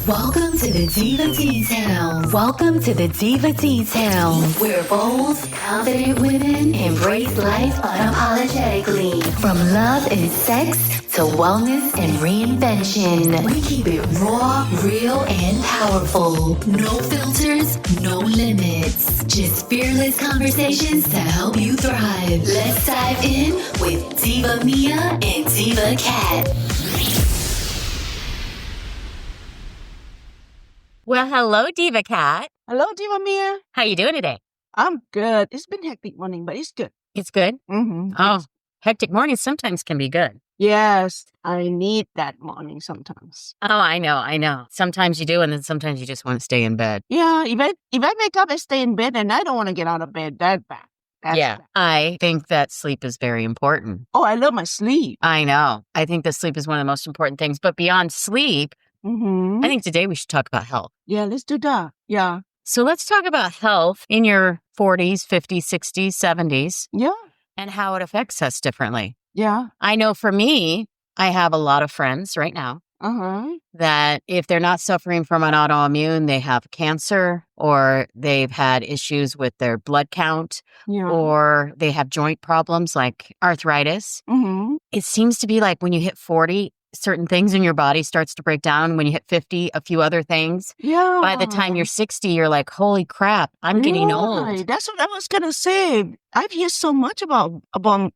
Welcome to the Diva Details. Welcome to the Diva Details, where bold, confident women embrace life unapologetically. From love and sex to wellness and reinvention, we keep it raw, real, and powerful. No filters, no limits. Just fearless conversations to help you thrive. Let's dive in with Diva Mia and Diva Cat. Well, hello, Diva Cat. Hello, Diva Mia. How you doing today? I'm good. It's been hectic morning, but it's good. It's good? Mm-hmm. Oh, hectic mornings sometimes can be good. Yes, I need that morning sometimes. Oh, I know. Sometimes you do, and then sometimes you just want to stay in bed. Yeah, if I wake up and stay in bed and I don't want to get out of bed, that's bad. That's bad. I think that sleep is very important. Oh, I love my sleep. I know. I think that sleep is one of the most important things. But beyond sleep, Mm-hmm. I think today we should talk about health. Yeah, let's do that. Yeah. So let's talk about health in your 40s, 50s, 60s, 70s, Yeah. and how it affects us differently. Yeah. I know for me, I have a lot of friends right now Uh-huh. that if they're not suffering from an autoimmune, they have cancer or they've had issues with their blood count Yeah. or they have joint problems like arthritis. Mm-hmm. It seems to be like when you hit 40, certain things in your body starts to break down. When you hit 50, a few other things. Yeah. By the time you're 60, you're like, holy crap, I'm getting old. Right. That's what I was going to say. I've heard so much about among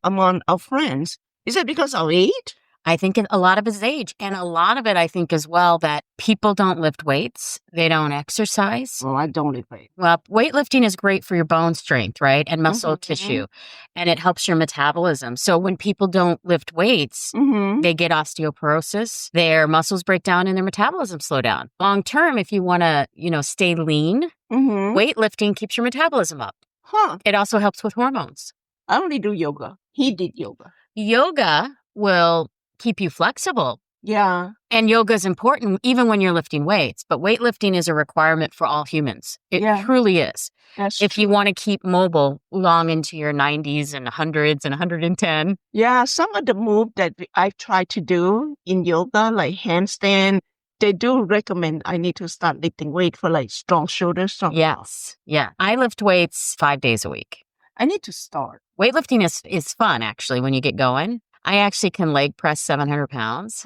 our friends. Is it because of age? I think a lot of it is age. And a lot of it, I think as well, that people don't lift weights. They don't exercise. Well, I don't lift weight. Well, weightlifting is great for your bone strength, right? And muscle Mhm. tissue. And it helps your metabolism. So when people don't lift weights, Mm-hmm. they get osteoporosis, their muscles break down and their metabolism slow down. Long term, if you want to, stay lean, Mm-hmm. weightlifting keeps your metabolism up. Huh. It also helps with hormones. I only do yoga. He did yoga. Yoga will keep you flexible. Yeah. And yoga is important even when you're lifting weights, but weightlifting is a requirement for all humans. It Yeah. truly is. That's If true. you want to keep mobile long into your 90s and 100s and 110. Yeah, some of the moves that I've tried to do in yoga, like handstand, they do recommend I need to start lifting weight for like strong shoulders. Yes. Yeah. I lift weights 5 days a week. I need to start. Weightlifting is fun, actually, when you get going. I actually can leg press 700 pounds.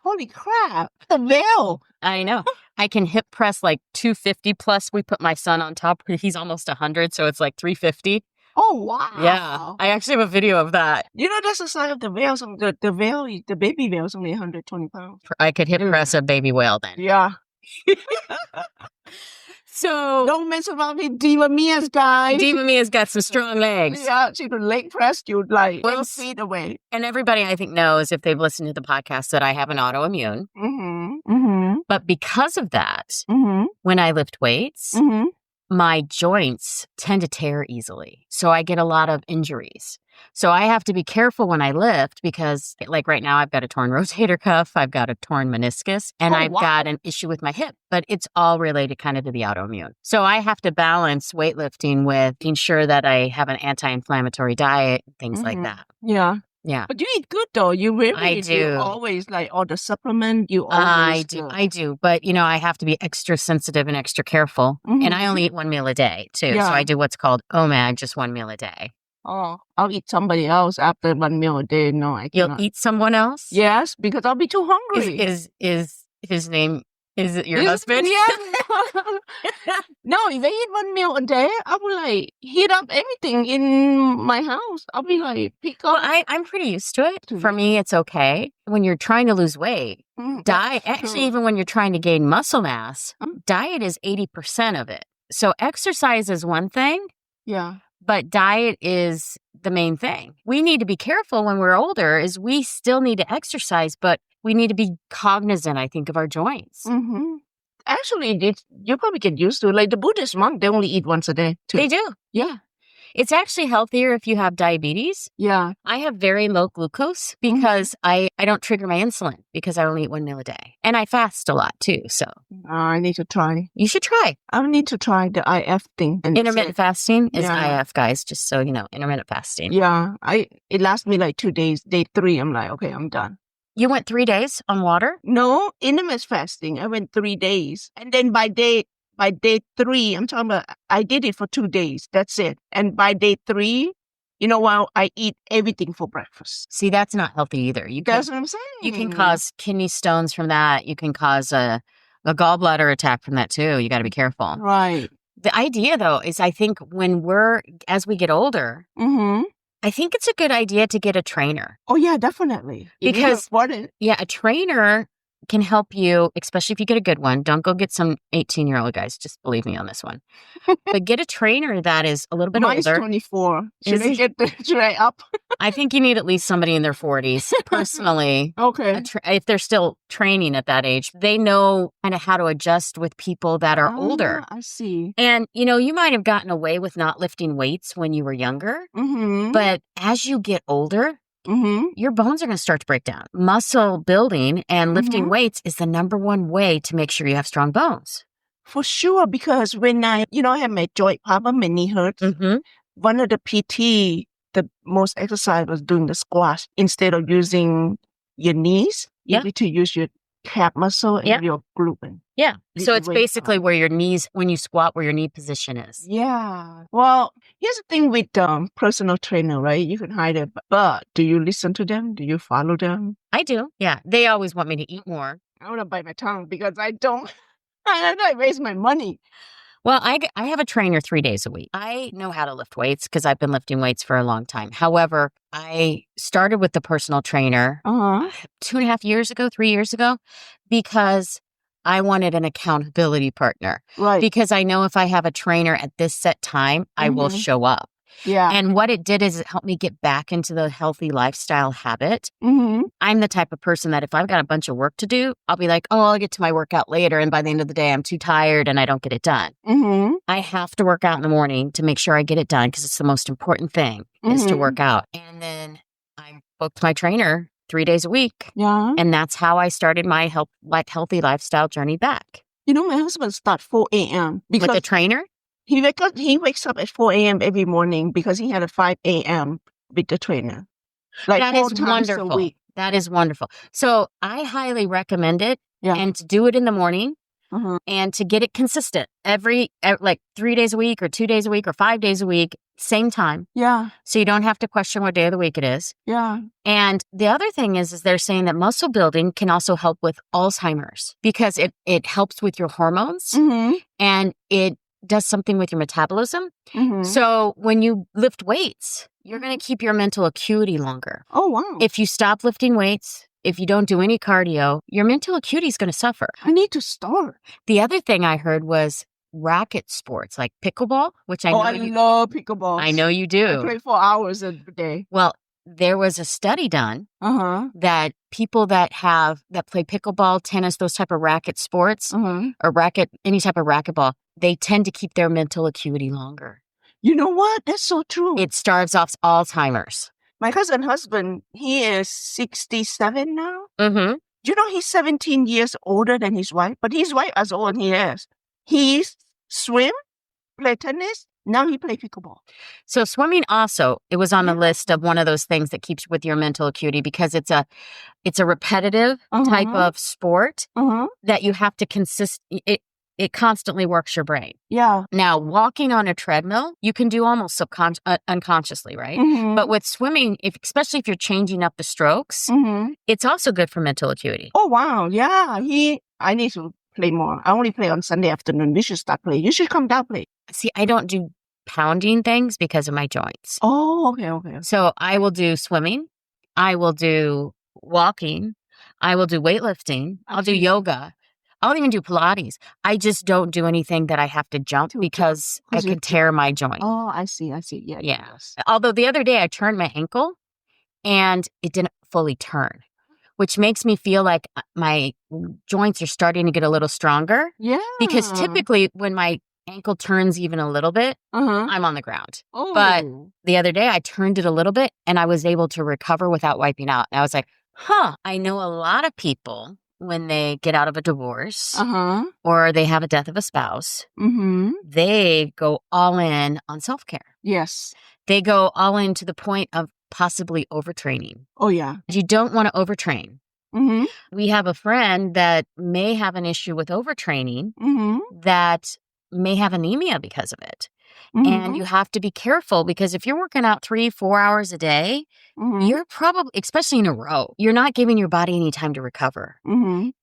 Holy crap. The veil. I know. I can hip press like 250 plus. We put my son on top. He's almost 100, so it's like 350. Oh, wow. Yeah. I actually have a video of that. You know, that's the size of the veil. So the veil, the baby veil is only 120 pounds. I could hip press a baby whale then. Yeah. So Don't mess around with Diva Mia's guy. Diva Mia's got some strong legs. Yeah, she could leg press you like Well, 8 feet away. And everybody, I think, knows if they've listened to the podcast that I have an autoimmune. Mm-hmm. Mm-hmm. But because of that, Mm-hmm. when I lift weights, Mm-hmm. my joints tend to tear easily. So I get a lot of injuries. So I have to be careful when I lift because, like right now, I've got a torn rotator cuff, I've got a torn meniscus, and Oh, I've wow. got an issue with my hip, but it's all related kind of to the autoimmune. So I have to balance weightlifting with making sure that I have an anti-inflammatory diet, things like Mhm. that. Yeah. Yeah. But you eat good though. You really I You do. always like all the supplement. You I always do. I do. But, I have to be extra sensitive and extra careful. And I only eat one meal a day, too. Yeah. So I do what's called OMAD, just one meal a day. Oh, I'll eat somebody else after 1 meal a day. No, I You'll cannot. eat someone else? Yes, because I'll be too hungry. Is his name, is it your Is- husband? Yeah. No, if I eat 1 meal a day, I will like heat up everything in my house. I'll be like, pick up. Well, I'm pretty used to it. Mhm. For me, it's okay. When you're trying to lose weight, Mm, diet, that's actually, true. even when you're trying to gain muscle mass, Mm. diet is 80% of it. So exercise is one thing, Yeah. but diet is the main thing. We need to be careful when we're older is we still need to exercise, but we need to be cognizant, I think, of our joints. Mm-hmm. Actually, you probably get used to it. Like the Buddhist monk, they only eat once a day too. They do. Yeah. It's actually healthier if you have diabetes. Yeah. I have very low glucose because I don't trigger my insulin because I only eat 1 meal a day. And I fast a lot too. So I need to try. you should try. I need to try the IF thing. And Intermittent fasting is Yeah. IF, guys, just so you know, intermittent fasting. Yeah. It lasts me like 2 days. Day 3, I'm like, okay, I'm done. You went 3 days on water? No, intermittent fasting. I went 3 days. And then by day 3, I'm talking about, I did it for 2 days. That's it. And by day 3, while I eat everything for breakfast. See, that's not healthy either. That's what I'm saying. You can cause kidney stones from that. You can cause a gallbladder attack from that too. You got to be careful. Right. The idea though is I think as we get older, Mm-hmm. I think it's a good idea to get a trainer. Oh, yeah, definitely. Because, a trainer can help you, especially if you get a good one. Don't go get some 18-year-old guys. Just believe me on this one. But get a trainer that is a little bit Mine's older. 24. Should I get the tray up? I think you need at least somebody in their 40s, personally. Okay. If they're still training at that age, they know kind of how to adjust with people that are older. I see. And, you might have gotten away with not lifting weights when you were younger. Mm-hmm. But as you get older, Mm-hmm. your bones are going to start to break down. Muscle building and lifting weights is the number one way to make sure you have strong bones. For sure, because when I had my joint problem, my knee hurts, one of the PT, the most exercise was doing the squat. Instead of using your knees, you need to use your calf muscle and your glute. Yeah. So it's basically where your knees, when you squat, where your knee position is. Yeah. Well, here's the thing with personal trainer, right? You can hire them, but do you listen to them? Do you follow them? I do. Yeah. They always want me to eat more. I want to bite my tongue because I don't. I raise my money. Well, I have a trainer 3 days a week. I know how to lift weights because I've been lifting weights for a long time. However, I started with the personal trainer 2.5 years ago, 3 years ago, because I wanted an accountability partner. Right. Because I know if I have a trainer at this set time, I will show up. Yeah. And what it did is it helped me get back into the healthy lifestyle habit. Mm-hmm. I'm the type of person that if I've got a bunch of work to do, I'll be like, I'll get to my workout later. And by the end of the day, I'm too tired and I don't get it done. Mm-hmm. I have to work out in the morning to make sure I get it done because it's the most important thing is to work out. And then I booked my trainer 3 days a week. Yeah. And that's how I started my healthy lifestyle journey back. My husband starts 4 a.m. With the trainer? He wakes up at 4 a.m. every morning because he had a 5 a.m. with the trainer. That 4 is times wonderful. a week. That is wonderful. So I highly recommend it and to do it in the morning and to get it consistent like 3 days a week or 2 days a week or 5 days a week, same time. Yeah. So you don't have to question what day of the week it is. Yeah. And the other thing is they're saying that muscle building can also help with Alzheimer's because it helps with your hormones and it does something with your metabolism. So when you lift weights, you're going to keep your mental acuity longer. Oh, wow. If you stop lifting weights, if you don't do any cardio, your mental acuity is going to suffer. I need to start. The other thing I heard was racket sports like pickleball, which I know I love pickleball. I know you do. I play 4 hours a day. Well, there was a study done that people that play pickleball, tennis, those type of racket sports or any type of racquetball, they tend to keep their mental acuity longer. You know what? That's so true. It starves off Alzheimer's. My cousin husband, he is 67 now. Mm-hmm. He's 17 years older than his wife, but his wife as old as he is. He swim, play tennis. Now he play pickleball. So swimming also, it was on the list of one of those things that keeps with your mental acuity because it's a repetitive type of sport that you have to it constantly works your brain. Yeah. Now, walking on a treadmill, you can do almost unconsciously, right? But with swimming, especially if you're changing up the strokes, it's also good for mental acuity. Oh, wow. Yeah. I need to play more. I only play on Sunday afternoon. We should start playing. You should come down play. See, I don't do pounding things because of my joints. Oh, okay. So I will do swimming. I will do walking. I will do weightlifting. I'll do yoga. I'll even do Pilates. I just don't do anything that I have to jump because I could tear my joint. Oh, I see. Yeah. Yes. Although the other day I turned my ankle and it didn't fully turn, which makes me feel like my joints are starting to get a little stronger. Yeah. Because typically when my ankle turns even a little bit, I'm on the ground. Oh. But the other day I turned it a little bit and I was able to recover without wiping out. And I was like, I know a lot of people when they get out of a divorce or they have a death of a spouse, they go all in on self-care. Yes. They go all in to the point of possibly overtraining. Oh, yeah. You don't want to overtrain. Mm-hmm. We have a friend that may have an issue with overtraining that may have anemia because of it. And you have to be careful because if you're working out 3-4 hours a day, you're probably, especially in a row, you're not giving your body any time to recover.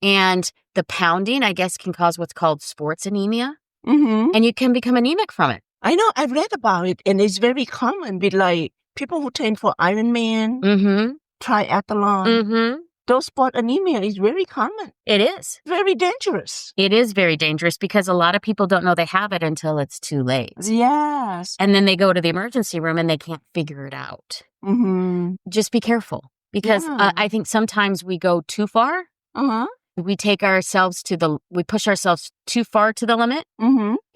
And the pounding, I guess, can cause what's called sports anemia. And you can become anemic from it. I know. I've read about it, and it's very common with like people who train for Ironman, triathlon. Those sport anemia is very common. It is. Very dangerous. It is very dangerous because a lot of people don't know they have it until it's too late. Yes. And then they go to the emergency room and they can't figure it out. Just be careful because I think sometimes we go too far. We take ourselves we push ourselves too far to the limit,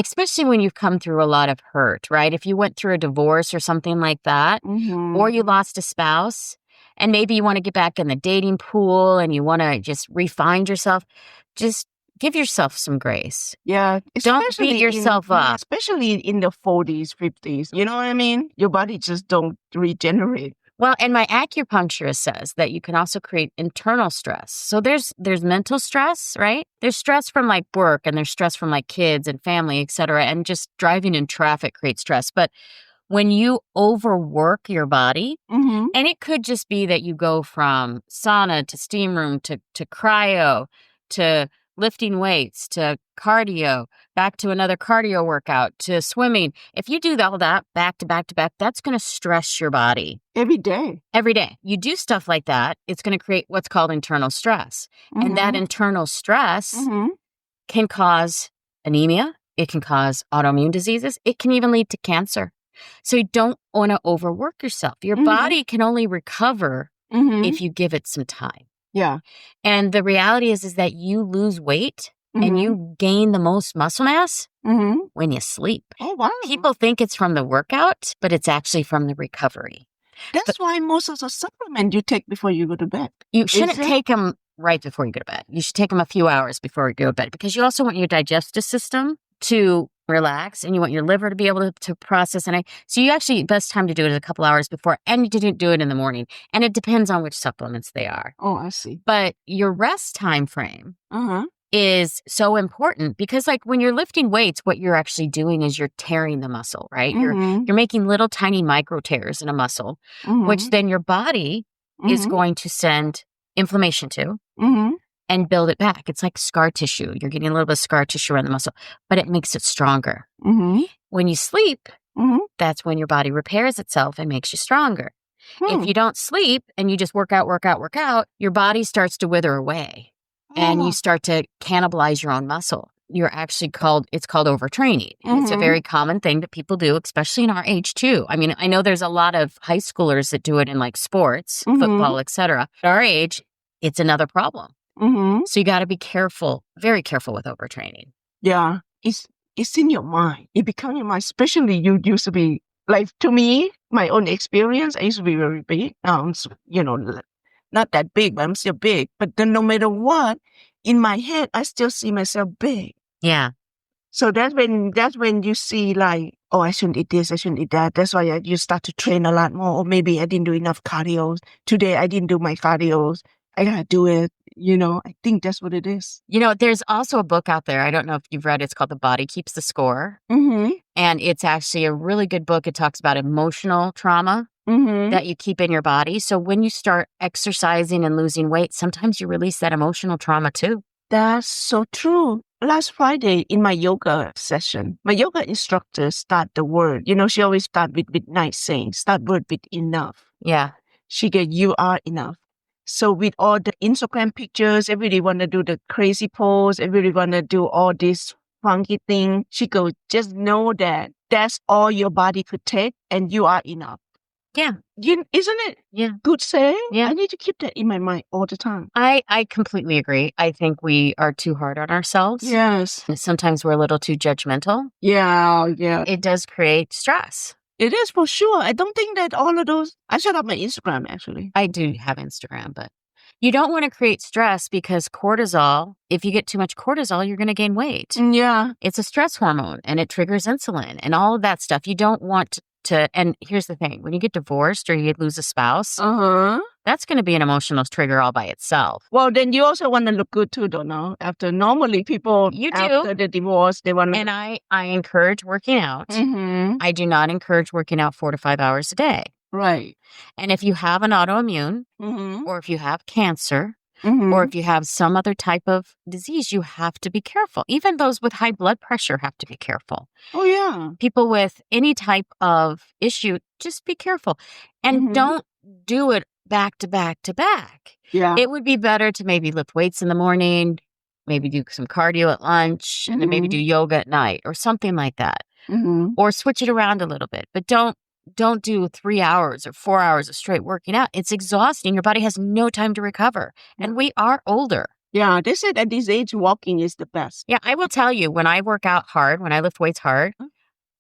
especially when you've come through a lot of hurt, right? If you went through a divorce or something like that, or you lost a spouse, and maybe you want to get back in the dating pool and you want to just refine yourself, just give yourself some grace. Yeah. Don't beat yourself up. Especially in the 40s, 50s. You know what I mean? Your body just don't regenerate. Well, and my acupuncturist says that you can also create internal stress. So there's mental stress, right? There's stress from like work and there's stress from like kids and family, et cetera. And just driving in traffic creates stress. But when you overwork your body, and it could just be that you go from sauna to steam room to cryo to lifting weights to cardio, back to another cardio workout to swimming. If you do all that back to back to back, that's going to stress your body. Every day. Every day. You do stuff like that, it's going to create what's called internal stress. And that internal stress can cause anemia. It can cause autoimmune diseases. It can even lead to cancer. So you don't want to overwork yourself. Your body can only recover if you give it some time. Yeah. And the reality is that you lose weight and you gain the most muscle mass when you sleep. Oh, wow. People think it's from the workout, but it's actually from the recovery. That's why most of the supplements you take before you go to bed. You shouldn't take them right before you go to bed. You should take them a few hours before you go to bed because you also want your digestive system to relax and you want your liver to be able to process. So you actually, best time to do it is a couple hours before, and you didn't do it in the morning. And it depends on which supplements they are. Oh, I see. But your rest time frame is so important because like when you're lifting weights, what you're actually doing is you're tearing the muscle, right? You're making little tiny micro tears in a muscle, which then your body is going to send inflammation to and build it back. It's like scar tissue. You're getting a little bit of scar tissue around the muscle, but it makes it stronger. When you sleep, that's when your body repairs itself and makes you stronger. If you don't sleep and you just work out, your body starts to wither away and you start to cannibalize your own muscle. It's called overtraining. And it's a very common thing that people do, especially in our age too. I mean, I know there's a lot of high schoolers that do it in like sports, football, etc. At our age, it's another problem. So you got to be careful, very careful with overtraining. Yeah, it's in your mind. It becomes your mind. Especially you used to be like, to me, my own experience. I used to be very big. Not that big, but I'm still big. But then no matter what, in my head, I still see myself big. Yeah. So that's when you see like, oh, I shouldn't eat this, I shouldn't eat that. That's why you start to train a lot more. Or maybe I didn't do enough cardio. Today I didn't do my cardio. I gotta do it. I think that's what it is. There's also a book out there. I don't know if you've read it. It's called The Body Keeps the Score. And it's actually a really good book. It talks about emotional trauma that you keep in your body. So when you start exercising and losing weight, sometimes you release that emotional trauma too. That's so true. Last Friday in my yoga session, my yoga instructor start the word. She always start with nice saying. Start word with enough. Yeah. She get you are enough. So with all the Instagram pictures, everybody want to do the crazy pose. Everybody want to do all this funky thing. She goes, just know that that's all your body could take and you are enough. Yeah. Isn't it? Yeah. Good saying? Yeah. I need to keep that in my mind all the time. I completely agree. I think we are too hard on ourselves. Yes. Sometimes we're a little too judgmental. Yeah. It does create stress. It is for sure. I don't think that all of those... I shut up my Instagram, actually. I do have Instagram, but you don't want to create stress because cortisol, if you get too much cortisol, you're going to gain weight. Yeah. It's a stress hormone and it triggers insulin and all of that stuff. You don't want to... And here's the thing. When you get divorced or you lose a spouse, that's going to be an emotional trigger all by itself. Well, then you also want to look good too, don't know? After normally people after the divorce, they want to. And I encourage working out. I do not encourage working out 4 to 5 hours a day. Right. And if you have an autoimmune, or if you have cancer, or if you have some other type of disease, you have to be careful. Even those with high blood pressure have to be careful. Oh, yeah. People with any type of issue, just be careful. And don't do it back to back to back. Yeah. It would be better to maybe lift weights in the morning, maybe do some cardio at lunch, and then maybe do yoga at night or something like that. Or switch it around a little bit. But don't do 3 hours or 4 hours of straight working out. It's exhausting. Your body has no time to recover. And we are older. Yeah, they said at this age, walking is the best. Yeah, I will tell you, when I work out hard, when I lift weights hard,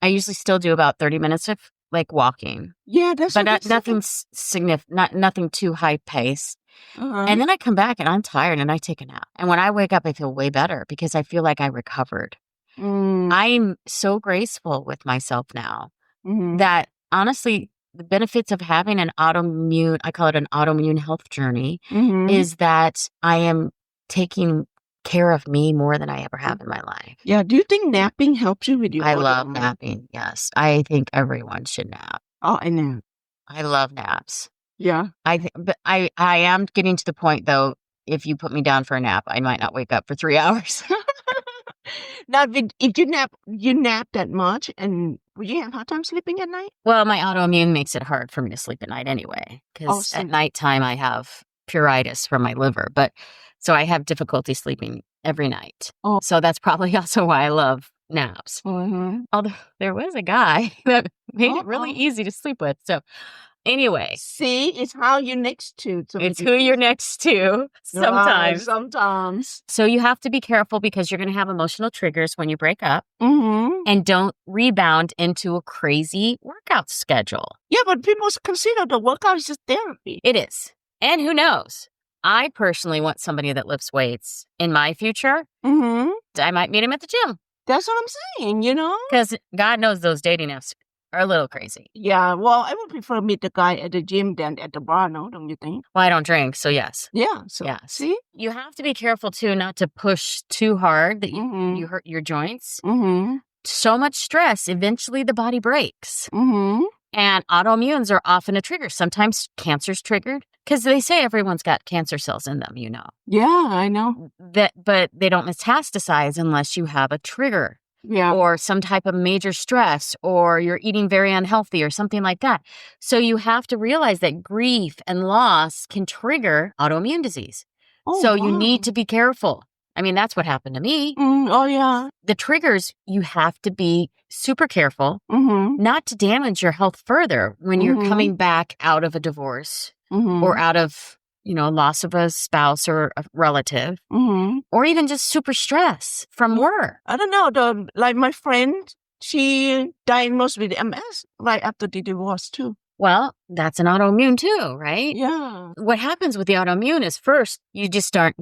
I usually still do about 30 minutes of like walking. Yeah, that's but nothing significant, nothing too high paced. And then I come back and I'm tired and I take a nap. And when I wake up, I feel way better because I feel like I recovered. I'm so graceful with myself now that honestly, the benefits of having an autoimmune, I call it an autoimmune health journey, is that I am taking care of me more than I ever have in my life. Yeah. Do you think napping helps you with your I love napping. Yes. I think everyone should nap. Oh, I know. I love naps. Yeah. But I am getting to the point though, if you put me down for a nap, I might not wake up for 3 hours. Now, if you nap that much, and would you have hard time sleeping at night? Well, my autoimmune makes it hard for me to sleep at night anyway, because at nighttime I have pruritus from my liver, so I have difficulty sleeping every night. So that's probably also why I love naps. Although there was a guy that made it really easy to sleep with. So anyway. See, it's how you're next to. It's who you're next to sometimes. Sometimes. So you have to be careful because you're going to have emotional triggers when you break up. And don't rebound into a crazy workout schedule. Yeah, but people consider the workout is just therapy. It is. And who knows? I personally want somebody that lifts weights in my future. I might meet him at the gym. That's what I'm saying, Because God knows those dating apps are a little crazy. Yeah, well, I would prefer meet the guy at the gym than at the bar, no? Don't you think? Well, I don't drink, so yes. Yeah, so yes. See? You have to be careful, too, not to push too hard that you hurt your joints. So much stress, eventually the body breaks. And autoimmunes are often a trigger. Sometimes cancer's triggered because they say everyone's got cancer cells in them, Yeah, I know. But they don't metastasize unless you have a trigger. Yeah. Or some type of major stress, or you're eating very unhealthy or something like that. So you have to realize that grief and loss can trigger autoimmune disease. So you need to be careful. I mean, that's what happened to me. Oh, yeah. The triggers, you have to be super careful not to damage your health further when you're coming back out of a divorce or out of, loss of a spouse or a relative, or even just super stress from work. I don't know. Like my friend, she diagnosed with MS right after the divorce too. Well, that's an autoimmune too, right? Yeah. What happens with the autoimmune is first you start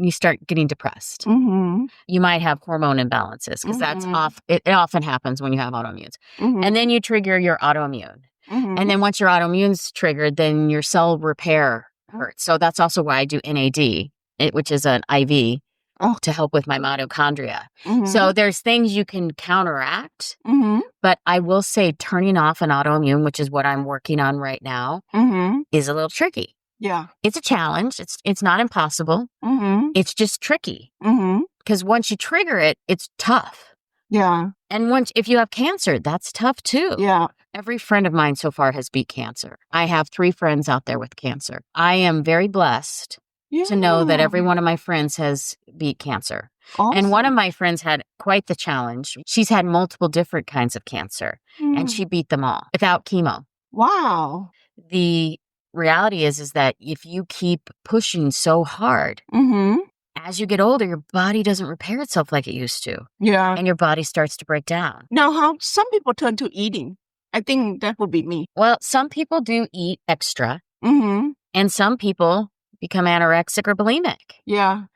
getting depressed. You might have hormone imbalances because that's it often happens when you have autoimmunes. And then you trigger your autoimmune. And then once your autoimmune's triggered, then your cell repair hurts. So that's also why I do NAD, which is an IV to help with my mitochondria. So there's things you can counteract, but I will say turning off an autoimmune, which is what I'm working on right now, is a little tricky. Yeah. It's a challenge. It's not impossible. It's just tricky because once you trigger it, it's tough. Yeah. And if you have cancer, that's tough too. Yeah. Every friend of mine so far has beat cancer. I have 3 friends out there with cancer. I am very blessed to know that every one of my friends has beat cancer. Awesome. And one of my friends had quite the challenge. She's had multiple different kinds of cancer, and she beat them all without chemo. Wow. The reality is that if you keep pushing so hard, as you get older, your body doesn't repair itself like it used to. Yeah. And your body starts to break down. Now, how some people turn to eating. I think that would be me. Well, some people do eat extra, and some people become anorexic or bulimic. Yeah.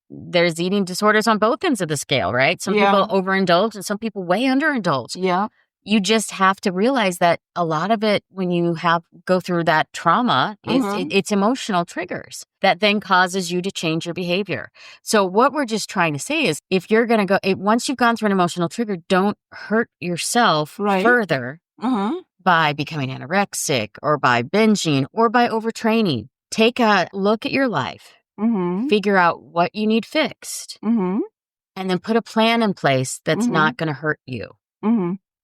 There's eating disorders on both ends of the scale, right? Some people overindulge and some people way underindulge. Yeah. you just have to realize that a lot of it, when you go through that trauma, it's emotional triggers that then causes you to change your behavior. So what we're just trying to say is, if you're going to go, once you've gone through an emotional trigger, don't hurt yourself further by becoming anorexic or by binging or by overtraining. Take a look at your life, figure out what you need fixed, and then put a plan in place that's not going to hurt you.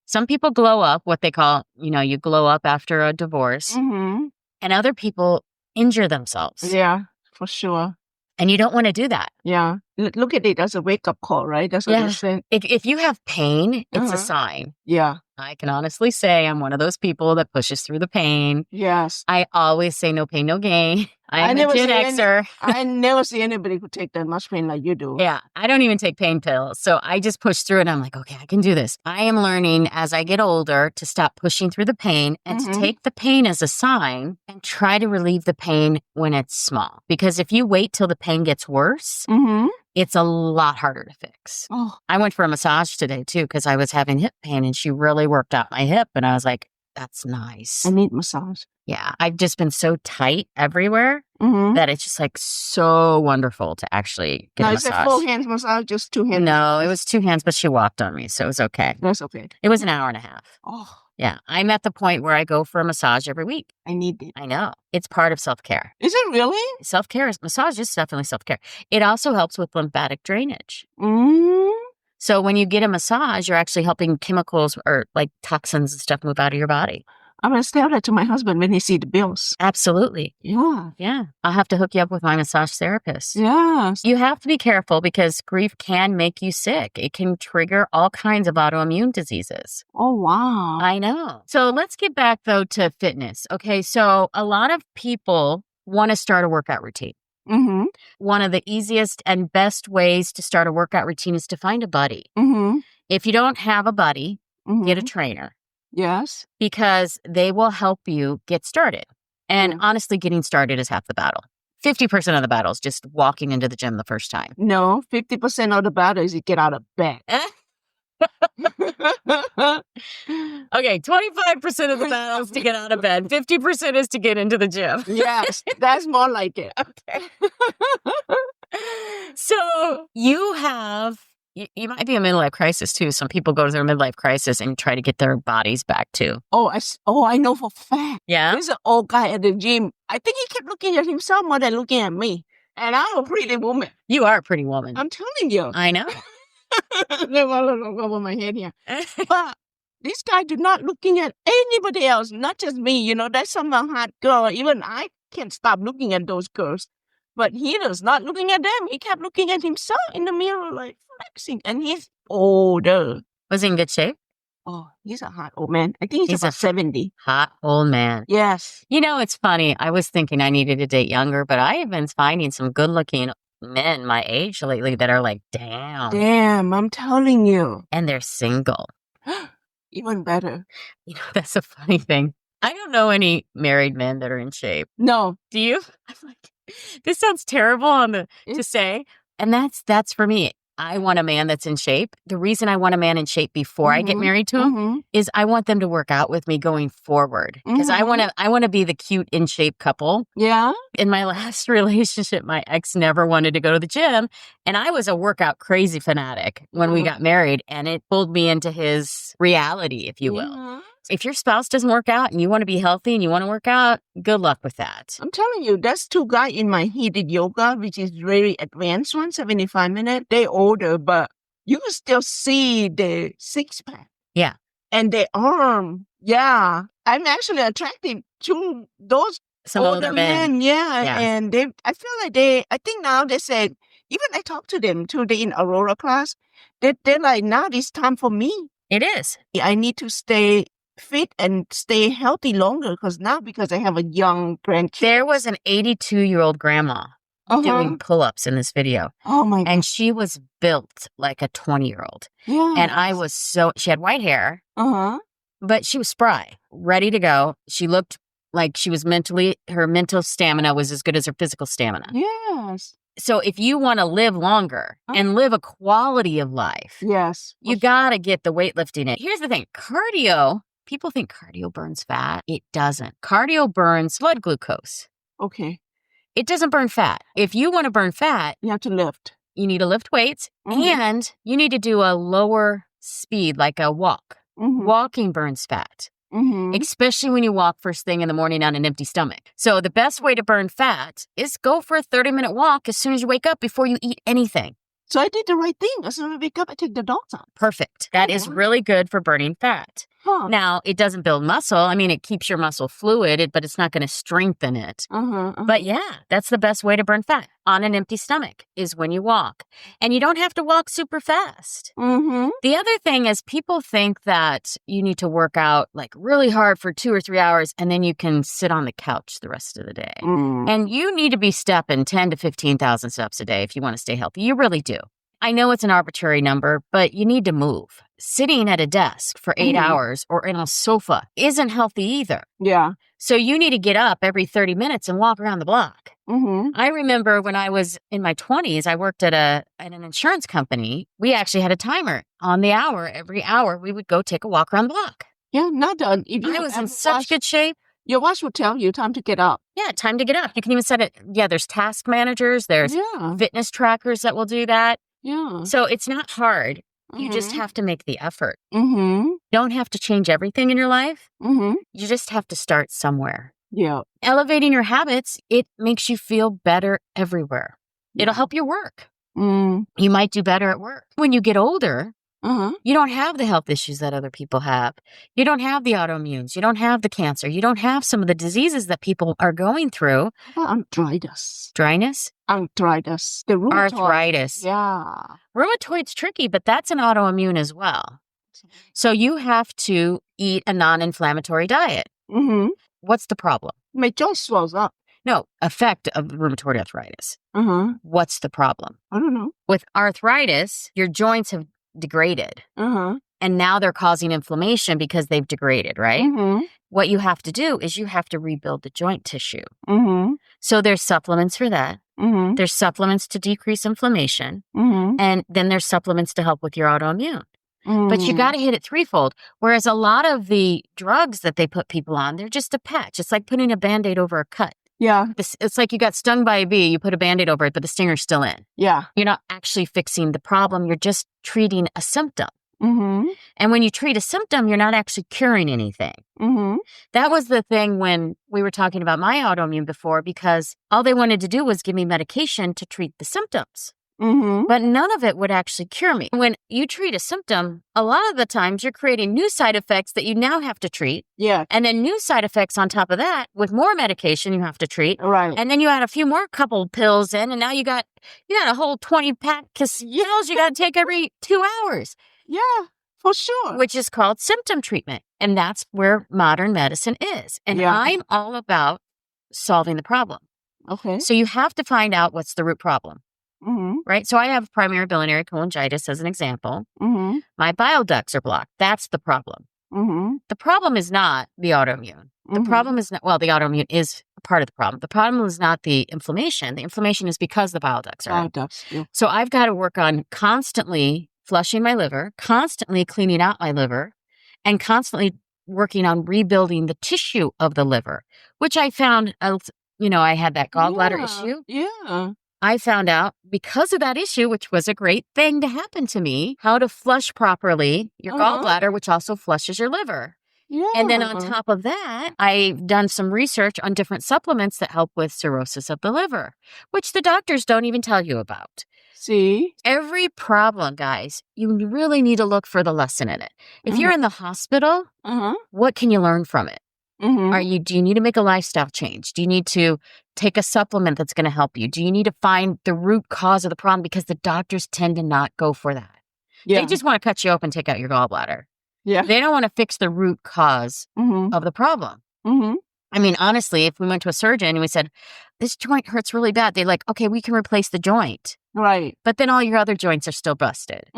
Some people glow up, what they call, you glow up after a divorce, and other people injure themselves. Yeah, for sure. And you don't want to do that. Yeah. Look at it as a wake-up call, right? That's what you're saying. If you have pain, it's a sign. Yeah. I can honestly say I'm one of those people that pushes through the pain. Yes. I always say no pain, no gain. I'm a Gen Xer. I never see anybody who take that much pain like you do. Yeah. I don't even take pain pills. So I just push through it. And I'm like, okay, I can do this. I am learning as I get older to stop pushing through the pain and to take the pain as a sign and try to relieve the pain when it's small. Because if you wait till the pain gets worse, it's a lot harder to fix. Oh. I went for a massage today too because I was having hip pain and she really worked out my hip. And I was like, that's nice. I need massage. Yeah. I've just been so tight everywhere that it's just like so wonderful to actually get a massage. Is it full hands massage, just 2 hands? No, it was 2 hands, but she walked on me. So it was okay. That's okay. It was an hour and a half. Oh. Yeah. I'm at the point where I go for a massage every week. I need it. I know. It's part of self-care. Is it really? Self-care massage is definitely self-care. It also helps with lymphatic drainage. So when you get a massage, you're actually helping chemicals or like toxins and stuff move out of your body. I'm going to tell that to my husband when he sees the bills. Absolutely. Yeah. Yeah. I'll have to hook you up with my massage therapist. Yes. You have to be careful because grief can make you sick. It can trigger all kinds of autoimmune diseases. Oh, wow. I know. So let's get back, though, to fitness. Okay. So a lot of people want to start a workout routine. One of the easiest and best ways to start a workout routine is to find a buddy. If you don't have a buddy, get a trainer. Yes. Because they will help you get started. And honestly, getting started is half the battle. 50% of the battle is just walking into the gym the first time. No, 50% of the battle is you get out of bed. Okay, 25% of the battle is to get out of bed. 50% is to get into the gym. Yes, that's more like it. Okay. So you might be a midlife crisis too. Some people go to their midlife crisis and try to get their bodies back too. Oh, I know for a fact. Yeah? There's an old guy at the gym. I think he kept looking at himself more than looking at me. And I'm a pretty woman. You are a pretty woman. I'm telling you. I know. Over my head here. But this guy do not looking at anybody else, not just me. That's some hot girl. Even I can't stop looking at those girls. But he was not looking at them. He kept looking at himself in the mirror, like flexing. And he's older. Was he in good shape? Oh, he's a hot old man. I think he's about 70. Hot old man. Yes. It's funny. I was thinking I needed to date younger, but I have been finding some good-looking men my age lately that are like, damn. Damn, I'm telling you. And they're single. Even better. That's a funny thing. I don't know any married men that are in shape. No. Do you? I'm like, this sounds terrible to say. And that's for me. I want a man that's in shape. The reason I want a man in shape before I get married to him is I want them to work out with me going forward. Because I want to be the cute in shape couple. Yeah. In my last relationship, my ex never wanted to go to the gym. And I was a workout crazy fanatic when we got married. And it pulled me into his reality, if you will. If your spouse doesn't work out and you want to be healthy and you want to work out, good luck with that. I'm telling you, that's 2 guys in my heated yoga, which is very advanced one, 75 minutes. They older, but you can still see the 6-pack. Yeah. And the arm. Yeah. I'm actually attracted to those some older men. Yeah. And I feel like I think now they said, even I talked to them today in Aurora class, they're like, now it's time for me. It is. I need to stay fit and stay healthy longer because I have a young grandkid. There was an 82-year-old grandma doing pull-ups in this video. Oh my God. And she was built like a 20-year-old. Yeah. And she had white hair, but she was spry, ready to go. She looked like she was her mental stamina was as good as her physical stamina. Yes. So if you want to live longer and live a quality of life, yes, you got to get the weightlifting in. Here's the thing. Cardio, people think cardio burns fat. It doesn't. Cardio burns blood glucose. Okay. It doesn't burn fat. If you want to burn fat, you have to lift. You need to lift weights and you need to do a lower speed, like a walk. Walking burns fat, especially when you walk first thing in the morning on an empty stomach. So the best way to burn fat is go for a 30-minute walk as soon as you wake up before you eat anything. So I did the right thing. As soon as I wake up, I take the dogs out. Perfect. That is really good for burning fat. Now, it doesn't build muscle. I mean, it keeps your muscle fluid, but it's not going to strengthen it. But yeah, that's the best way to burn fat on an empty stomach is when you walk. And you don't have to walk super fast. The other thing is people think that you need to work out like really hard for 2 or 3 hours and then you can sit on the couch the rest of the day. And you need to be stepping 10 to 15,000 steps a day if you want to stay healthy. You really do. I know it's an arbitrary number, but you need to move. Sitting at a desk for 8 hours or in a sofa isn't healthy either. Yeah. So you need to get up every 30 minutes and walk around the block. I remember when I was in my 20s, I worked at an insurance company. We actually had a timer on the hour. Every hour, we would go take a walk around the block. Yeah, not done. If you I was in such good shape. Your watch will tell you time to get up. Yeah, time to get up. You can even set it. Yeah, there's task managers. There's fitness trackers that will do that. Yeah. So it's not hard. You just have to make the effort. You don't have to change everything in your life. You just have to start somewhere. Yeah. Elevating your habits, it makes you feel better everywhere. It'll help your work. You might do better at work. When you get older, you don't have the health issues that other people have. You don't have the autoimmunes. You don't have the cancer. You don't have some of the diseases that people are going through. Arthritis. Dryness? Arthritis. The rheumatoid. Arthritis. Yeah. Rheumatoid's tricky, but that's an autoimmune as well. So you have to eat a non-inflammatory diet. What's the problem? My joint swells up. No, effect of rheumatoid arthritis. What's the problem? I don't know. With arthritis, your joints have degraded. And now they're causing inflammation because they've degraded, right? What you have to do is you have to rebuild the joint tissue. So there's supplements for that. There's supplements to decrease inflammation. And then there's supplements to help with your autoimmune. But you got to hit it threefold. Whereas a lot of the drugs that they put people on, they're just a patch. It's like putting a Band-Aid over a cut. Yeah. It's like you got stung by a bee, you put a Band-Aid over it, but the stinger's still in. Yeah. You're not actually fixing the problem. You're just treating a symptom. And when you treat a symptom, you're not actually curing anything. That was the thing when we were talking about my autoimmune before, because all they wanted to do was give me medication to treat the symptoms. But none of it would actually cure me. When you treat a symptom, a lot of the times you're creating new side effects that you now have to treat. Yeah. And then new side effects on top of that with more medication you have to treat. Right. And then you add a few more couple pills in, and now you got a whole 20-pack pills you got to take every 2 hours. Yeah, for sure. Which is called symptom treatment. And that's where modern medicine is. And I'm all about solving the problem. Okay. So you have to find out what's the root problem. Right? So I have primary biliary cholangitis as an example. My bile ducts are blocked. That's the problem. The problem is not the autoimmune. The problem is not, well, the autoimmune is a part of the problem. The problem is not the inflammation. The inflammation is because the bile ducts are. So I've got to work on constantly flushing my liver, constantly cleaning out my liver, and constantly working on rebuilding the tissue of the liver, which I found, I had that gallbladder issue. Yeah. I found out because of that issue, which was a great thing to happen to me, how to flush properly your gallbladder, which also flushes your liver. Yeah. And then on top of that, I've done some research on different supplements that help with cirrhosis of the liver, which the doctors don't even tell you about. See? Every problem, guys, you really need to look for the lesson in it. If you're in the hospital, what can you learn from it? Do you need to make a lifestyle change? Do you need to take a supplement that's going to help you? Do you need to find the root cause of the problem? Because the doctors tend to not go for that. Yeah. They just want to cut you open and take out your gallbladder. Yeah. They don't want to fix the root cause of the problem. I mean, honestly, if we went to a surgeon and we said, this joint hurts really bad, they're like, okay, we can replace the joint. Right. But then all your other joints are still busted.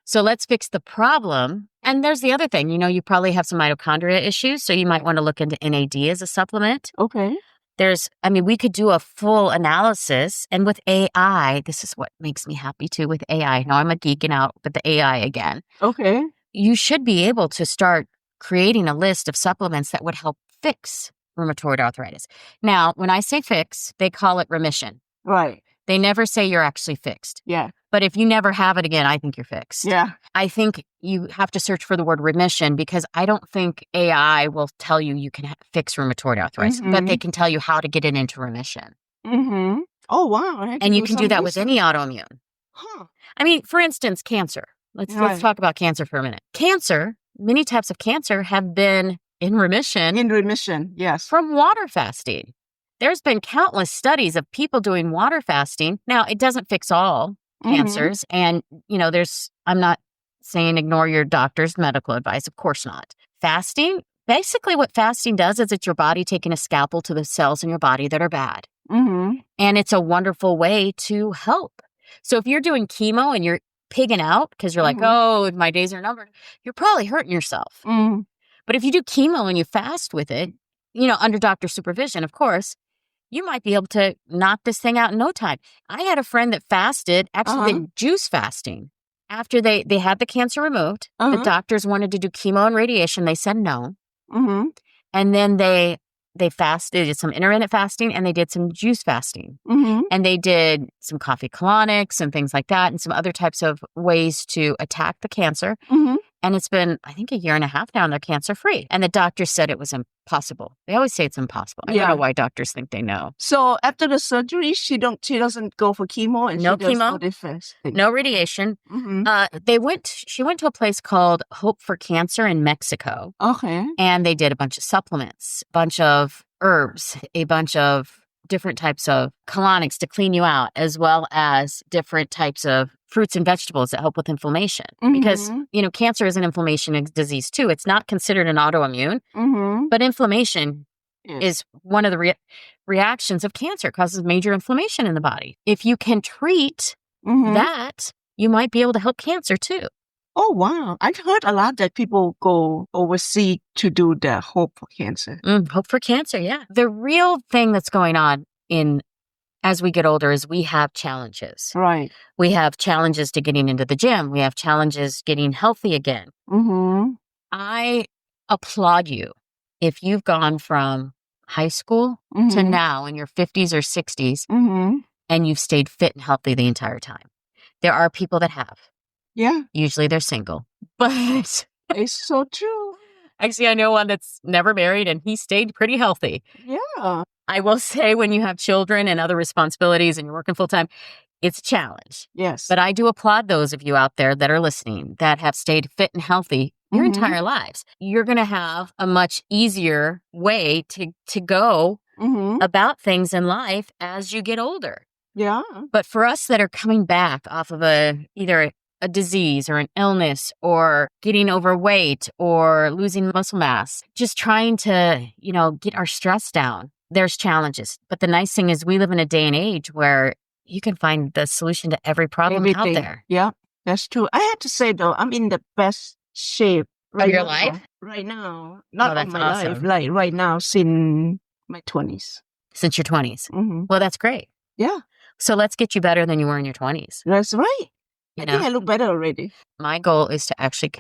So let's fix the problem. And there's the other thing, you probably have some mitochondria issues, so you might want to look into NAD as a supplement. Okay. we could do a full analysis. And with AI, this is what makes me happy too with AI. Now I'm a geeking out with the AI again. Okay. You should be able to start creating a list of supplements that would help fix rheumatoid arthritis. Now, when I say fix, they call it remission. Right. They never say you're actually fixed. Yeah. But if you never have it again, I think you're fixed. Yeah. I think you have to search for the word remission because I don't think AI will tell you you can fix rheumatoid arthritis, but they can tell you how to get it into remission. Mm-hmm. Oh, wow. And you can do that with any autoimmune. Huh. I mean, for instance, cancer. Let's talk about cancer for a minute. Cancer, many types of cancer have been in remission. In remission, yes. From water fasting. There's been countless studies of people doing water fasting. Now, it doesn't fix all cancers. And, I'm not saying ignore your doctor's medical advice. Of course not. Fasting, basically what fasting does is it's your body taking a scalpel to the cells in your body that are bad. And it's a wonderful way to help. So if you're doing chemo and you're pigging out because you're like, oh, my days are numbered, you're probably hurting yourself. But if you do chemo and you fast with it, under doctor supervision, of course, you might be able to knock this thing out in no time. I had a friend that fasted, actually did juice fasting. After they had the cancer removed, the doctors wanted to do chemo and radiation. They said no. And then they fasted, they did some intermittent fasting, and they did some juice fasting. And they did some coffee colonics and things like that, and some other types of ways to attack the cancer. And it's been, I think, 1.5 years now, and they're cancer-free. And the doctor said it was impossible. They always say it's impossible. I don't know why doctors think they know. So after the surgery, she doesn't go for chemo, and no she does chemo, all this fasting. No radiation. She went to a place called Hope for Cancer in Mexico. Okay. And they did a bunch of supplements, a bunch of herbs, a bunch of different types of colonics to clean you out, as well as different types of fruits and vegetables that help with inflammation. Because, cancer is an inflammation disease too. It's not considered an autoimmune, but inflammation is one of the reactions of cancer. It causes major inflammation in the body. If you can treat that, you might be able to help cancer too. Oh, wow. I've heard a lot that people go overseas to do the Hope for Cancer. Hope for Cancer, yeah. The real thing that's going on as we get older is we have challenges. Right. We have challenges to getting into the gym. We have challenges getting healthy again. I applaud you if you've gone from high school to now in your 50s or 60s and you've stayed fit and healthy the entire time. There are people that have. Yeah. Usually they're single, but it's so true. Actually, I know one that's never married and he stayed pretty healthy. Yeah. I will say when you have children and other responsibilities and you're working full time, it's a challenge. Yes. But I do applaud those of you out there that are listening that have stayed fit and healthy your entire lives. You're going to have a much easier way to go about things in life as you get older. Yeah. But for us that are coming back off of either a disease or an illness or getting overweight or losing muscle mass, just trying to, get our stress down, there's challenges. But the nice thing is we live in a day and age where you can find the solution to every problem out there. Yeah, that's true. I have to say, though, I'm in the best shape of your life? Right now. Not of my awesome. life. Like right now, since my 20s. Since your 20s? Well, that's great. Yeah. So let's get you better than you were in your 20s. That's right. I think I look better already. My goal is to actually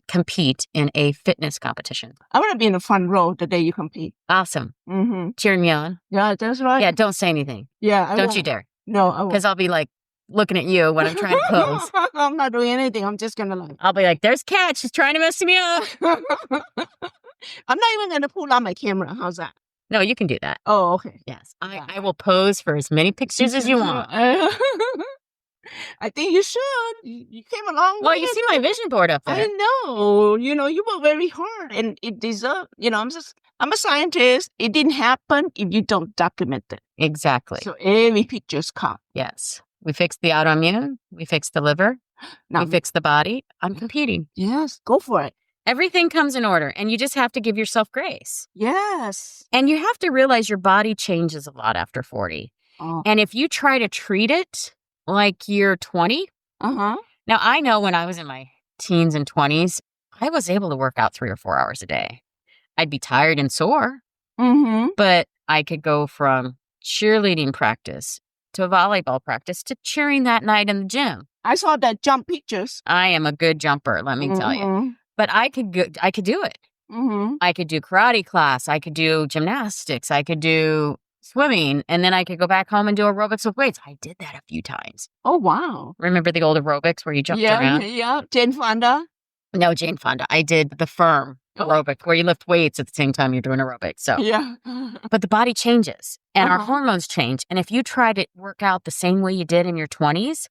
compete in a fitness competition. I want to be in the front row the day you compete. Awesome. Cheering me on. Yeah, that's right. Yeah, don't say anything. Yeah. Don't you dare. No. Because I'll be like looking at you when I'm trying to pose. I'm not doing anything. I'm just going to I'll be like, there's Kat. She's trying to mess me up. I'm not even going to pull out my camera. How's that? No, you can do that. Oh, okay. Yes. I will pose for as many pictures as you want. I think you should. You came a long way. Well, you see my vision board up there. I know. You work very hard and it deserves, I'm a scientist. It didn't happen if you don't document it. Exactly. So every picture's caught. Yes. We fixed the autoimmune. We fixed the liver. We fixed the body. I'm competing. Yes. Go for it. Everything comes in order and you just have to give yourself grace. Yes. And you have to realize your body changes a lot after 40. Oh. And if you try to treat it like you're 20. Now, I know when I was in my teens and 20s, I was able to work out 3 or 4 hours a day. I'd be tired and sore, but I could go from cheerleading practice to volleyball practice to cheering that night in the gym. I saw that jump pictures. I am a good jumper, let me tell you. But I could do it. I could do karate class. I could do gymnastics. I could do swimming. And then I could go back home and do aerobics with weights. I did that a few times. Oh, wow. Remember the old aerobics where you jumped around? Yeah. Jane Fonda? No, Jane Fonda. I did the firm aerobic where you lift weights at the same time you're doing aerobics. So, yeah. But the body changes and our hormones change. And if you try to work out the same way you did in your 20s,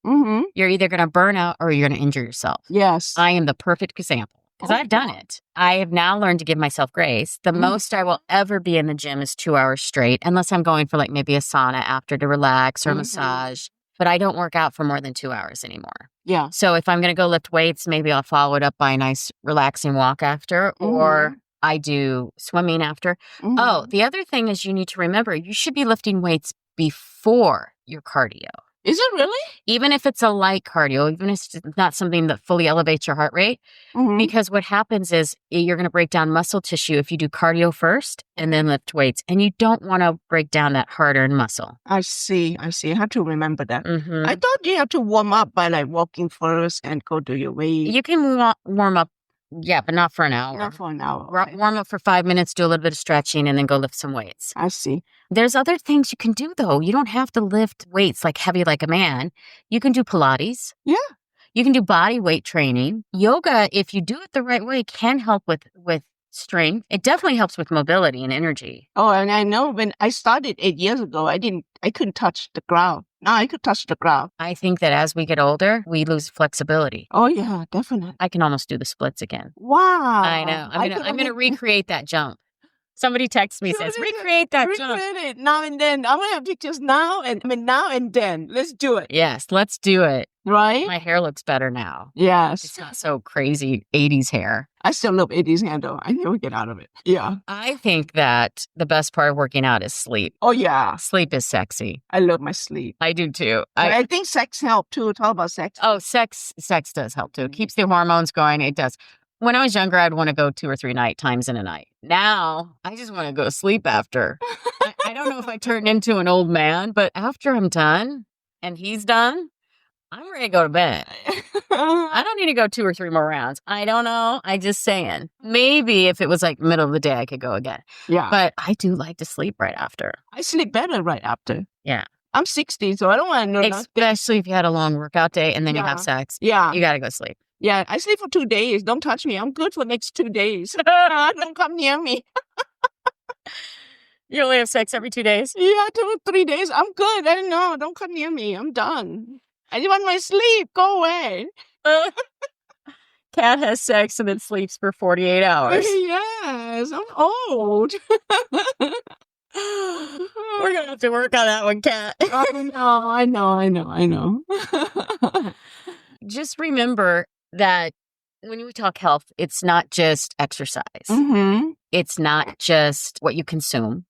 you're either going to burn out or you're going to injure yourself. Yes. I am the perfect example because I've done it. I have now learned to give myself grace. The most I will ever be in the gym is 2 hours straight, unless I'm going for like maybe a sauna after to relax or massage. But I don't work out for more than 2 hours anymore. Yeah. So if I'm going to go lift weights, maybe I'll follow it up by a nice relaxing walk after, or I do swimming after. Oh, the other thing is you need to remember you should be lifting weights before your cardio. Is it really? Even if it's a light cardio, even if it's not something that fully elevates your heart rate, because what happens is you're going to break down muscle tissue if you do cardio first and then lift weights. And you don't want to break down that hard-earned muscle. I see. I have to remember that. I thought you have to warm up by like walking first and go do your weight. You can warm up. Yeah, but not for an hour. Not for an hour. Okay. Warm up for 5 minutes, do a little bit of stretching, and then go lift some weights. I see. There's other things you can do, though. You don't have to lift weights like heavy like a man. You can do Pilates. Yeah. You can do body weight training. Yoga, if you do it the right way, can help with strength. It definitely helps with mobility and energy. Oh, and I know when I started 8 years ago, I couldn't touch the ground. Now I could touch the ground. I think that as we get older, we lose flexibility. Oh, yeah, definitely. I can almost do the splits again. Wow. I know. I'm going to recreate that jump. Somebody texts me, says, recreate that jump. Recreate it now and then. I'm going to have pictures now and then. Let's do it. Yes, let's do it. Right? My hair looks better now. Yes. It's not so crazy 80s hair. I still love 80s hair though. I never get out of it. Yeah. I think that the best part of working out is sleep. Oh, yeah. Sleep is sexy. I love my sleep. I do too. I think sex helps too. Talk about sex. Oh, sex does help too. It keeps the hormones going. It does. When I was younger, I'd want to go 2 or 3 night times in a night. Now, I just want to go to sleep after. I don't know if I turn into an old man, but after I'm done and he's done, I'm ready to go to bed. I don't need to go 2 or 3 more rounds. I don't know. I just saying. Maybe if it was like middle of the day, I could go again. Yeah. But I do like to sleep right after. I sleep better right after. Yeah. I'm 60, so I don't want to know nothing. Especially if you had a long workout day and then you have sex. Yeah. You got to go sleep. Yeah, I sleep for 2 days. Don't touch me. I'm good for the next 2 days. Don't come near me. You only have sex every 2 days? Yeah, 2 or 3 days. I'm good. I don't know. Don't come near me. I'm done. I just want my sleep. Go away. Cat has sex and then sleeps for 48 hours. Yes, I'm old. We're going to have to work on that one, Cat. I know. Just remember that when we talk health, it's not just exercise. It's not just what you consume.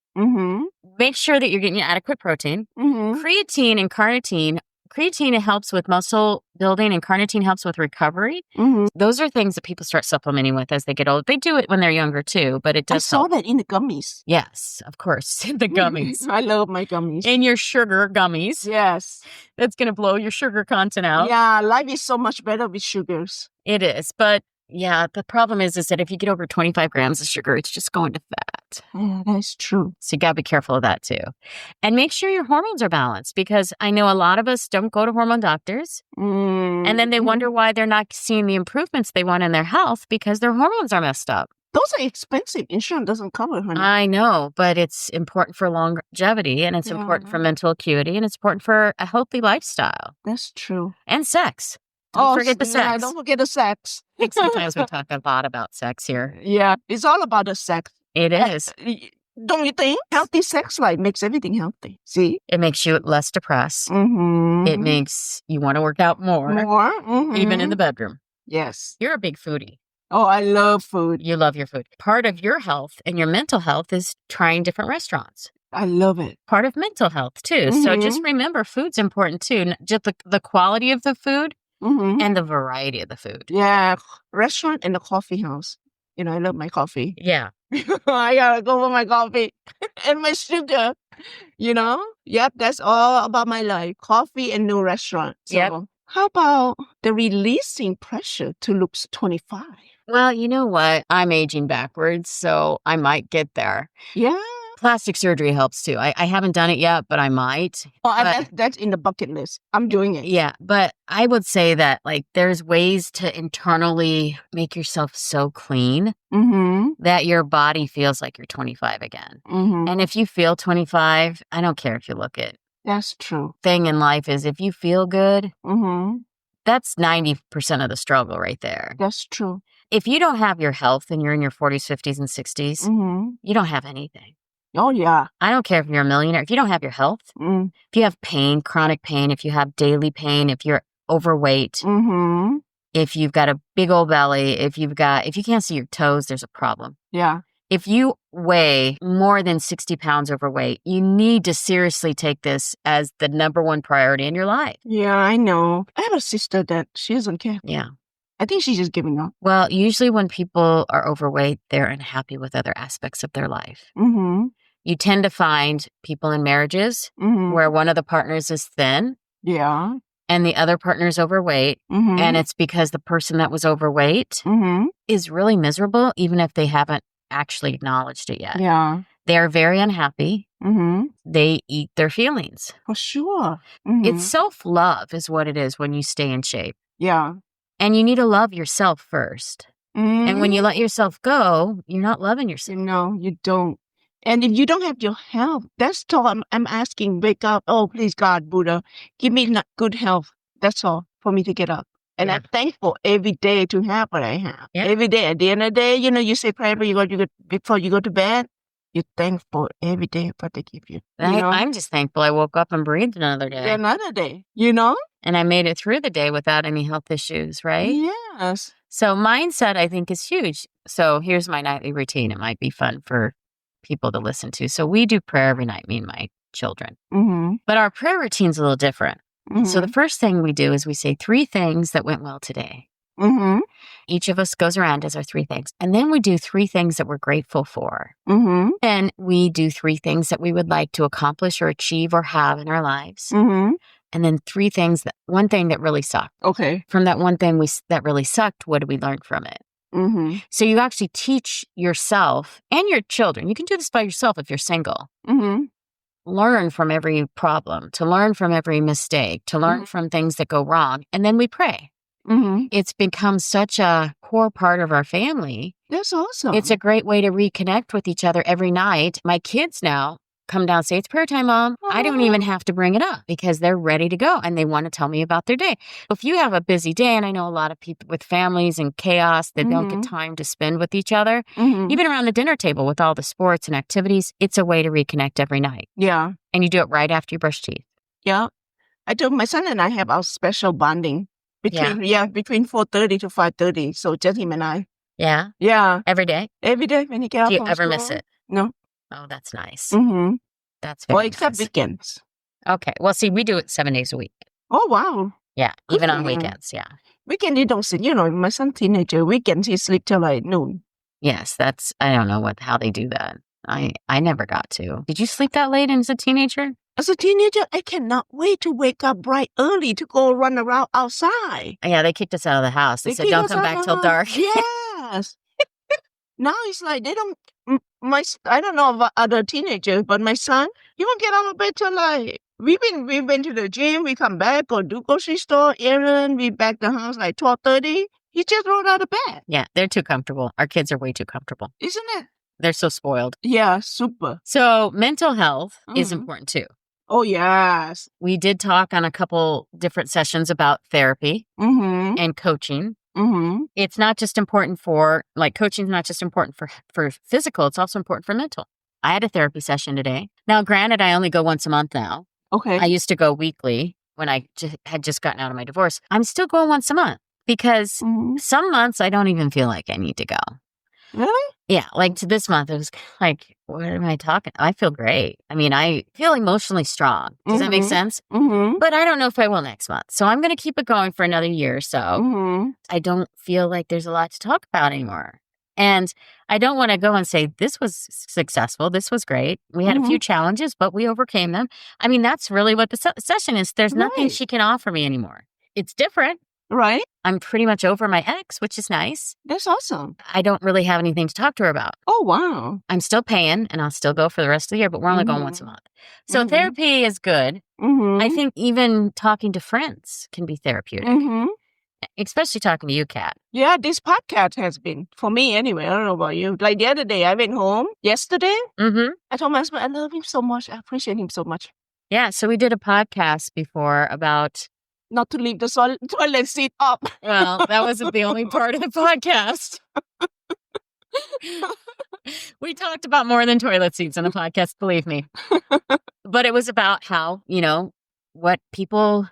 Make sure that you're getting adequate protein. Creatine and carnitine. Creatine helps with muscle building and carnitine helps with recovery. Those are things that people start supplementing with as they get older. They do it when they're younger too, but it does I saw that in the gummies. Yes, of course. The gummies. I love my gummies. In your sugar gummies. Yes. That's going to blow your sugar content out. Yeah, life is so much better with sugars. It is. But yeah, the problem is that if you get over 25 grams of sugar, it's just going to fat. Yeah, that's true. So you got to be careful of that too. And make sure your hormones are balanced because I know a lot of us don't go to hormone doctors. And then they wonder why they're not seeing the improvements they want in their health because their hormones are messed up. Those are expensive. Insurance doesn't cover, honey. I know, but it's important for longevity and it's important for mental acuity and it's important for a healthy lifestyle. That's true. And sex. Don't forget the sex. Yeah, don't forget the sex. I think sometimes we talk a lot about sex here. Yeah, it's all about the sex. It is. Don't you think? Healthy sex life makes everything healthy. See? It makes you less depressed. It makes you want to work out more. Even in the bedroom. Yes. You're a big foodie. Oh, I love food. You love your food. Part of your health and your mental health is trying different restaurants. I love it. Part of mental health too. So just remember, food's important too. Just the quality of the food and the variety of the food. Yeah. Restaurant and the coffee house. You know, I love my coffee. Yeah. I gotta go for my coffee and my sugar, Yep, that's all about my life. Coffee and no restaurant. So Yep. how about the releasing pressure to look 25? Well, you know what? I'm aging backwards, so I might get there. Yeah. Plastic surgery helps too. I haven't done it yet, but I might. That's in the bucket list. I'm doing it. Yeah, but I would say that there's ways to internally make yourself so clean that your body feels like you're 25 again. And if you feel 25, I don't care if you look it. That's true. Thing in life is if you feel good, that's 90% of the struggle right there. That's true. If you don't have your health and you're in your 40s, 50s, and 60s, you don't have anything. Oh, yeah. I don't care if you're a millionaire. If you don't have your health, if you have pain, chronic pain, if you have daily pain, if you're overweight, if you've got a big old belly, if you can't see your toes, there's a problem. Yeah. If you weigh more than 60 pounds overweight, you need to seriously take this as the number one priority in your life. Yeah, I know. I have a sister that she doesn't care. Yeah. I think she's just giving up. Well, usually when people are overweight, they're unhappy with other aspects of their life. You tend to find people in marriages where one of the partners is thin. Yeah. And the other partner is overweight. And it's because the person that was overweight is really miserable, even if they haven't actually acknowledged it yet. Yeah. They're very unhappy. They eat their feelings. For sure. It's self-love is what it is when you stay in shape. Yeah. And you need to love yourself first. And when you let yourself go, you're not loving yourself. No, you don't. And if you don't have your health, that's all I'm asking. Wake up. Oh, please, God, Buddha, give me good health. That's all for me to get up. And I'm thankful every day to have what I have. Yeah. Every day. At the end of the day, you say prayer before you go to bed. You're thankful every day for what they give you. I'm just thankful I woke up and breathed another day. Another day, And I made it through the day without any health issues, right? Yes. So mindset, I think, is huge. So here's my nightly routine. It might be fun for people to listen to. So we do prayer every night, me and my children. But our prayer routine's a little different. So the first thing we do is we say 3 things that went well today. Each of us goes around, does our 3 things. And then we do 3 things that we're grateful for. And we do 3 things that we would like to accomplish or achieve or have in our lives. And then 3 things, one thing that really sucked. Okay. From that one thing that really sucked, what did we learn from it? So you actually teach yourself and your children. You can do this by yourself if you're single. Learn from every problem, to learn from every mistake, to learn from things that go wrong. And then we pray. It's become such a core part of our family. That's awesome. It's a great way to reconnect with each other every night. My kids now come down and say, it's prayer time, Mom. I don't even have to bring it up because they're ready to go and they want to tell me about their day. If you have a busy day, and I know a lot of people with families and chaos that don't get time to spend with each other, even around the dinner table with all the sports and activities, it's a way to reconnect every night. Yeah. And you do it right after you brush teeth. Yeah. I told my son and I have our special bonding between 4:30 to 5:30. So just him and I. Yeah? Yeah. Every day? Every day when he gets up Do you from ever school. miss it? No. Oh, that's nice. That's very Well, except nice. weekends. Okay. Well, see, we do it 7 days a week. Oh, wow. Yeah. Good Even for on you. weekends. Yeah. Weekend, you don't sleep. My son's teenager. Weekends, he sleep till like noon. Yes. I don't know how they do that. I never got to. Did you sleep that late as a teenager? As a teenager, I cannot wait to wake up bright early to go run around outside. Yeah. They kicked us out of the house. They said, don't come back till dark. Yes. Now it's like they don't. I don't know about other teenagers, but my son, he won't get out of bed till like we went to the gym. We come back, go do grocery store, errand. We back the house like 12:30. He just rolled out of bed. Yeah. They're too comfortable. Our kids are way too comfortable. Isn't it? They're so spoiled. Yeah, super. So mental health is important too. Oh, yes. We did talk on a couple different sessions about therapy and coaching. It's not just important for, coaching is not just important for physical, it's also important for mental. I had a therapy session today. Now, granted, I only go once a month now. Okay. I used to go weekly when I had just gotten out of my divorce. I'm still going once a month because some months I don't even feel like I need to go. Really? Yeah, to this month, it was like, what am I talking? I feel great. I mean, I feel emotionally strong. Does that make sense? But I don't know if I will next month. So I'm going to keep it going for another year or so. I don't feel like there's a lot to talk about anymore. And I don't want to go and say, this was successful. This was great. We had a few challenges, but we overcame them. I mean, that's really what the session is. There's nothing she can offer me anymore. It's different. Right. I'm pretty much over my ex, which is nice. That's awesome. I don't really have anything to talk to her about. Oh, wow. I'm still paying and I'll still go for the rest of the year, but we're only going once a month. So therapy is good. I think even talking to friends can be therapeutic. Especially talking to you, Kat. Yeah, this podcast has been, for me anyway, I don't know about you. Like the other day, I went home yesterday. I told my husband, I love him so much. I appreciate him so much. Yeah, so we did a podcast before about... Not to leave the toilet seat up. Well, that wasn't the only part of the podcast. We talked about more than toilet seats on the podcast, believe me. But it was about how, what people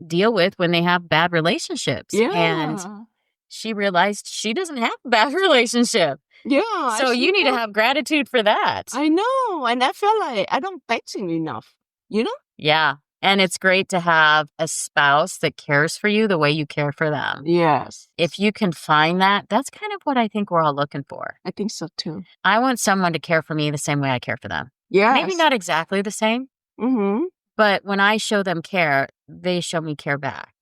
deal with when they have bad relationships. Yeah. And she realized she doesn't have a bad relationship. Yeah. So you need to have gratitude for that. I know. And I feel like I don't thank him enough, Yeah. And it's great to have a spouse that cares for you the way you care for them. Yes. If you can find that, that's kind of what I think we're all looking for. I think so too. I want someone to care for me the same way I care for them. Yeah. Maybe not exactly the same. But when I show them care, they show me care back.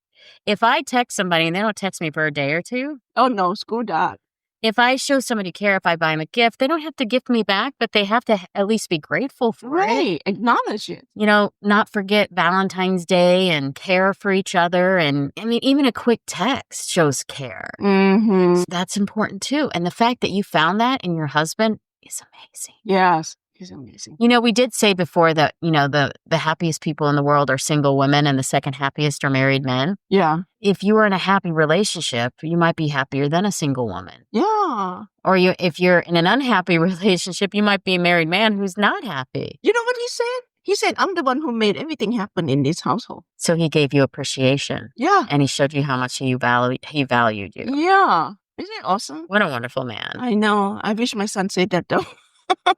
If I text somebody and they don't text me for a day or two. Oh, no, screw that. If I show somebody care, if I buy them a gift, they don't have to gift me back, but they have to at least be grateful for it. Right. Acknowledge it. Not forget Valentine's Day and care for each other. And I mean, even a quick text shows care. So that's important too. And the fact that you found that in your husband is amazing. Yes. He's amazing. We did say before that, the happiest people in the world are single women and the second happiest are married men. Yeah. If you are in a happy relationship, you might be happier than a single woman. Yeah. Or if you're in an unhappy relationship, you might be a married man who's not happy. You know what he said? He said, I'm the one who made everything happen in this household. So he gave you appreciation. Yeah. And he showed you how much he valued you. Yeah. Isn't it awesome? What a wonderful man. I know. I wish my son said that though.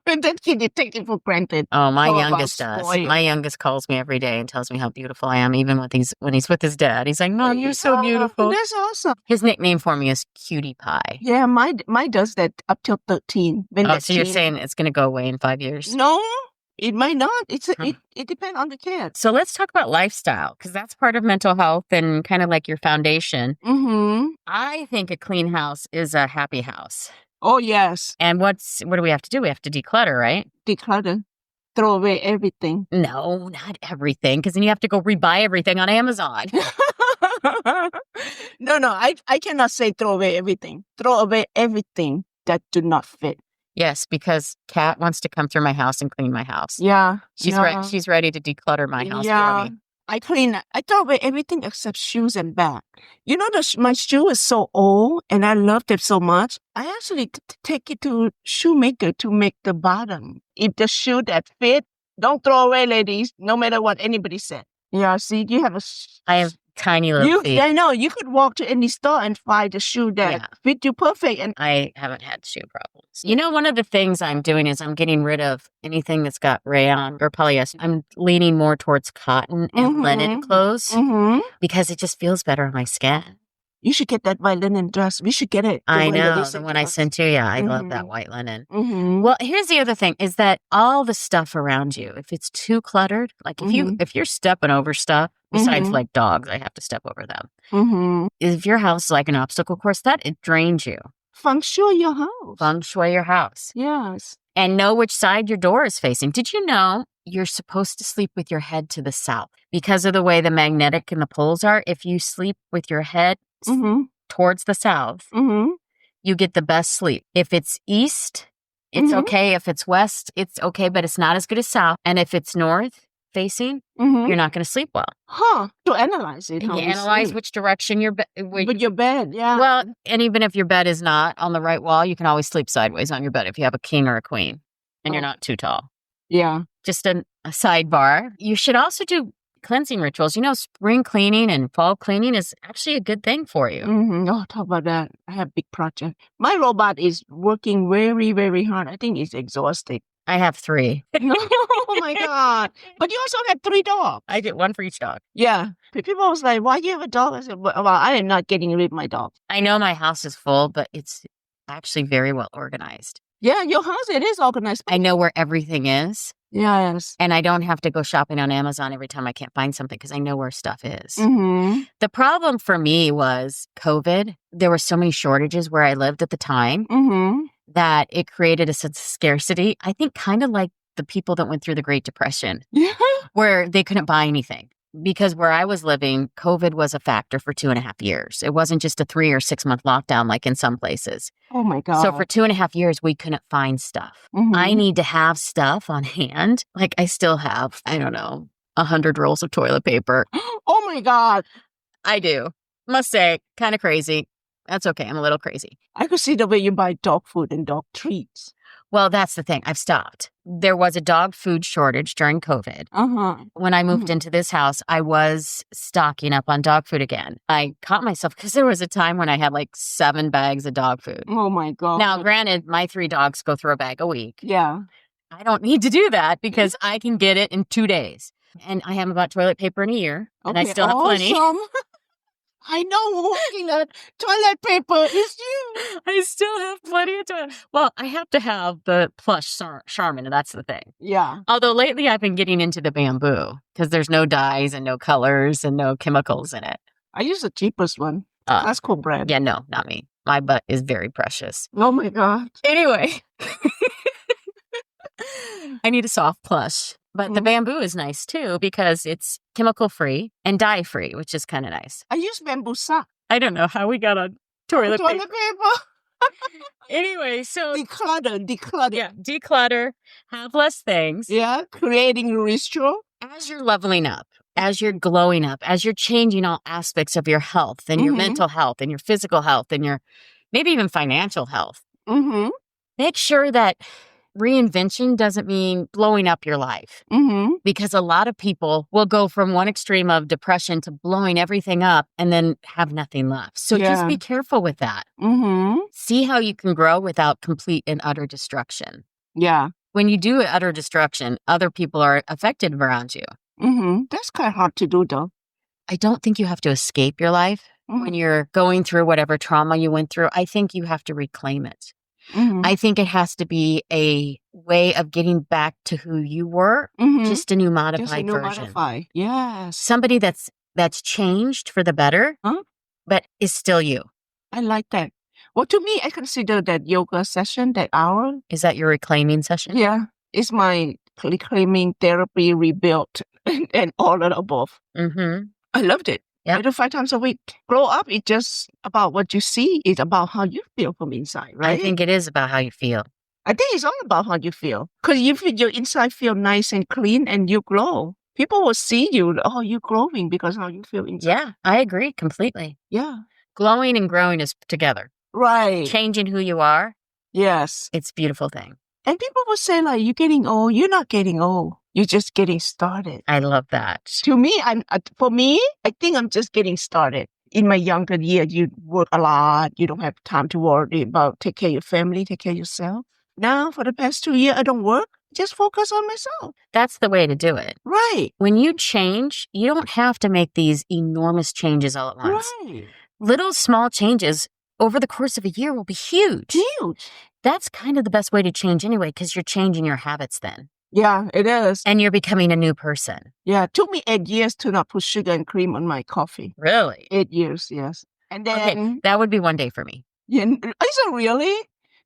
That he did take it for granted. Oh, my youngest does. My youngest calls me every day and tells me how beautiful I am, even when he's with his dad. He's like, Mom, you're so beautiful. That's awesome. His nickname for me is Cutie Pie. Yeah, my does that up till 13. So you're saying it's going to go away in 5 years? No, it might not. It depends on the kid. So let's talk about lifestyle, because that's part of mental health and kind of like your foundation. I think a clean house is a happy house. Oh, yes. And what do we have to do? We have to declutter, right? Declutter. Throw away everything. No, not everything, because then you have to go rebuy everything on Amazon. No, I cannot say throw away everything. Throw away everything that do not fit. Yes, because Kat wants to come through my house and clean my house. Yeah. She's ready to declutter my house for me. I throw away everything except shoes and bag. My shoe is so old and I loved it so much. I actually take it to shoemaker to make the bottom. If the shoe that fit, don't throw away, ladies, no matter what anybody said. Yeah, see, you have I have tiny little feet. I know. You could walk to any store and find a shoe that fit you perfect. And I haven't had shoe problems. One of the things I'm doing is I'm getting rid of anything that's got rayon or polyester. I'm leaning more towards cotton and linen clothes because it just feels better on my skin. You should get that white linen dress. We should get it. I know. The one I sent you. Yeah, I love that white linen. Well, here's the other thing is that all the stuff around you, if it's too cluttered, like if you're stepping over stuff, besides like dogs, I have to step over them. If your house is like an obstacle course, it drains you. Feng shui your house. Feng shui your house. Yes. And know which side your door is facing. Did you know you're supposed to sleep with your head to the south? Because of the way the magnetic and the poles are, if you sleep with your head towards the south, you get the best sleep. If it's east, it's okay. If it's west, it's okay, but it's not as good as south. And if it's north facing, you're not going to sleep well. To analyze it. You analyze which direction with your bed, yeah. Well, and even if your bed is not on the right wall, you can always sleep sideways on your bed if you have a king or a queen and you're not too tall. Yeah. Just a sidebar. You should also do cleansing rituals. Spring cleaning and fall cleaning is actually a good thing for you. Oh, talk about that. I have a big project. My robot is working very, very hard. I think it's exhausting. I have 3. Oh my God. But you also have 3 dogs. I get 1 for each dog. Yeah. People was like, why do you have a dog? I said, well, I am not getting rid of my dog. I know my house is full, but actually very well organized. Yeah, your house, it is organized. I know where everything is. Yes. And I don't have to go shopping on Amazon every time I can't find something because I know where stuff is. Mm-hmm. The problem for me was COVID. There were so many shortages where I lived at the time that it created a sense of scarcity. I think kind of like the people that went through the Great Depression, where they couldn't buy anything. Because where I was living, COVID was a factor for 2.5 years. It wasn't just a 3 or 6 month lockdown like in some places. Oh my God. So for 2.5 years, we couldn't find stuff. I need to have stuff on hand. Like I still have, I don't know, 100 rolls of toilet paper. Oh my God. I do. Must say, kind of crazy. That's okay. I'm a little crazy. I could see the way you buy dog food and dog treats. Well, that's the thing. I've stopped. There was a dog food shortage during COVID. When I moved into this house, I was stocking up on dog food again. I caught myself because there was a time when I had like 7 bags of dog food. Oh my God. Now, granted, my 3 dogs go through a bag a week. Yeah. I don't need to do that because I can get it in 2 days. And I haven't bought toilet paper in a year. And I still have plenty. I know walking at toilet paper is you. I still have plenty of toilet. Well, I have to have the plush Charmin, and that's the thing. Yeah. Although lately I've been getting into the bamboo because there's no dyes and no colors and no chemicals in it. I use the cheapest one. That's cool brand. Yeah, no, not me. My butt is very precious. Oh my God. Anyway. I need a soft plush. But the bamboo is nice too because it's chemical free and dye free, which is kind of nice. I use bamboo sock. I don't know how we got on toilet paper. Paper. Anyway, so declutter. Yeah, declutter, have less things. Yeah, creating a ritual. As you're leveling up, as you're glowing up, as you're changing all aspects of your health and your mental health and your physical health and your maybe even financial health, make sure that reinvention doesn't mean blowing up your life because a lot of people will go from one extreme of depression to blowing everything up and then have nothing left. So just be careful with that. See how you can grow without complete and utter destruction. Yeah. When you do utter destruction, other people are affected around you. That's kind of hard to do though. I don't think you have to escape your life when you're going through whatever trauma you went through. I think you have to reclaim it. I think it has to be a way of getting back to who you were, just a new modified version. Yes. Somebody that's changed for the better, but is still you. I like that. Well, to me, I consider that yoga session, that hour. Is that your reclaiming session? Yeah. It's my reclaiming therapy, rebuilt, and all of the above. I loved it. Yep. I do 5 times a week. Grow up, it's just about what you see. It's about how you feel from inside, right? I think it is about how you feel. I think it's all about how you feel. Because you feel your inside feel nice and clean and you glow. People will see you, oh, you're glowing because how you feel inside. Yeah, I agree completely. Yeah. Glowing and growing is together. Right. Changing who you are. Yes. It's a beautiful thing. And people will say like, you're getting old. You're not getting old. You're just getting started. I love that. To me, for me, I think I'm just getting started. In my younger years, you work a lot. You don't have time to worry about take care of your family, take care of yourself. Now, for the past 2 years, I don't work. Just focus on myself. That's the way to do it. Right. When you change, you don't have to make these enormous changes all at once. Right. Little small changes over the course of a year will be huge. Huge. That's kind of the best way to change anyway, because you're changing your habits then. Yeah, it is. And you're becoming a new person. Yeah, it took me 8 years to not put sugar and cream on my coffee. Really? 8 years, yes. And then... Okay, that would be one day for me. Yeah, is it really?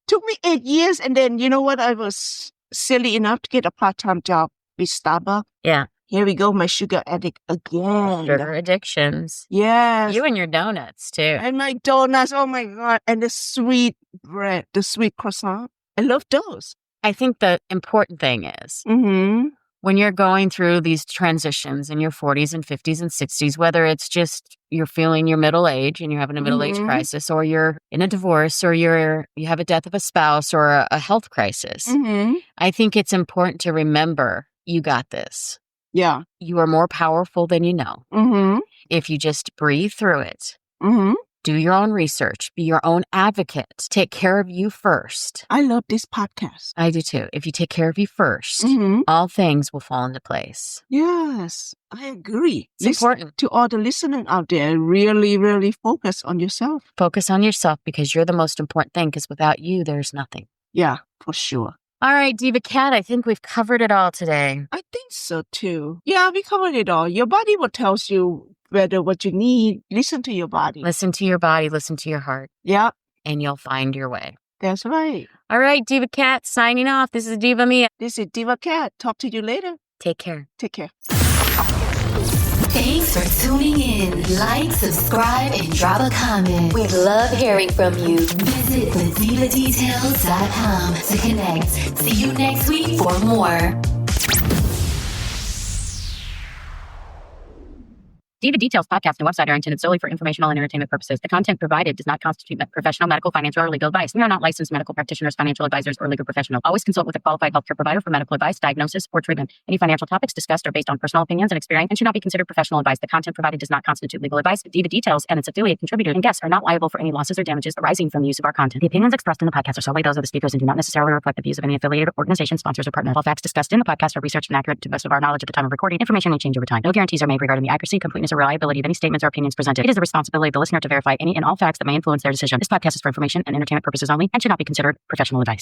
Took me 8 years, and then, you know what? I was silly enough to get a part-time job with Starbucks. Yeah. Here we go, my sugar addict again. Sugar addictions. Yes. You and your donuts, too. And my donuts, oh my God. And the sweet bread, the sweet croissant. I love those. I think the important thing is when you're going through these transitions in your 40s and 50s and 60s, whether it's just you're feeling your middle age and you're having a middle age crisis, or you're in a divorce, or you have a death of a spouse or a health crisis, I think it's important to remember you got this. Yeah. You are more powerful than you know. If you just breathe through it Do your own research. Be your own advocate. Take care of you first. I love this podcast. I do too. If you take care of you first, all things will fall into place. Yes, I agree. It's important. To all the listeners out there, really, really focus on yourself. Focus on yourself because you're the most important thing, because without you, there's nothing. Yeah, for sure. All right, Diva Cat, I think we've covered it all today. I think so too. Yeah, we covered it all. Your body will tell you whether what you need. Listen to your body. Listen to your body. Listen to your heart. Yeah. And you'll find your way. That's right. All right, Diva Cat, signing off. This is Diva Mia. This is Diva Cat. Talk to you later. Take care. Take care. Thanks for tuning in. Like, subscribe, and drop a comment. We love hearing from you. Visit thedivadetails.com to connect. See you next week for more. Diva Details podcast and website are intended solely for informational and entertainment purposes. The content provided does not constitute professional, medical, financial, or legal advice. We are not licensed medical practitioners, financial advisors, or legal professionals. Always consult with a qualified healthcare provider for medical advice, diagnosis, or treatment. Any financial topics discussed are based on personal opinions and experience and should not be considered professional advice. The content provided does not constitute legal advice. Diva Details and its affiliate contributors and guests are not liable for any losses or damages arising from the use of our content. The opinions expressed in the podcast are solely those of the speakers and do not necessarily reflect the views of any affiliated organization, sponsors, or partners. All facts discussed in the podcast are researched and accurate to the best of our knowledge at the time of recording. Information may change over time. No guarantees are made regarding the accuracy, completeness, or reliability of any statements or opinions presented. It is the responsibility of the listener to verify any and all facts that may influence their decision. This podcast is for information and entertainment purposes only and should not be considered professional advice.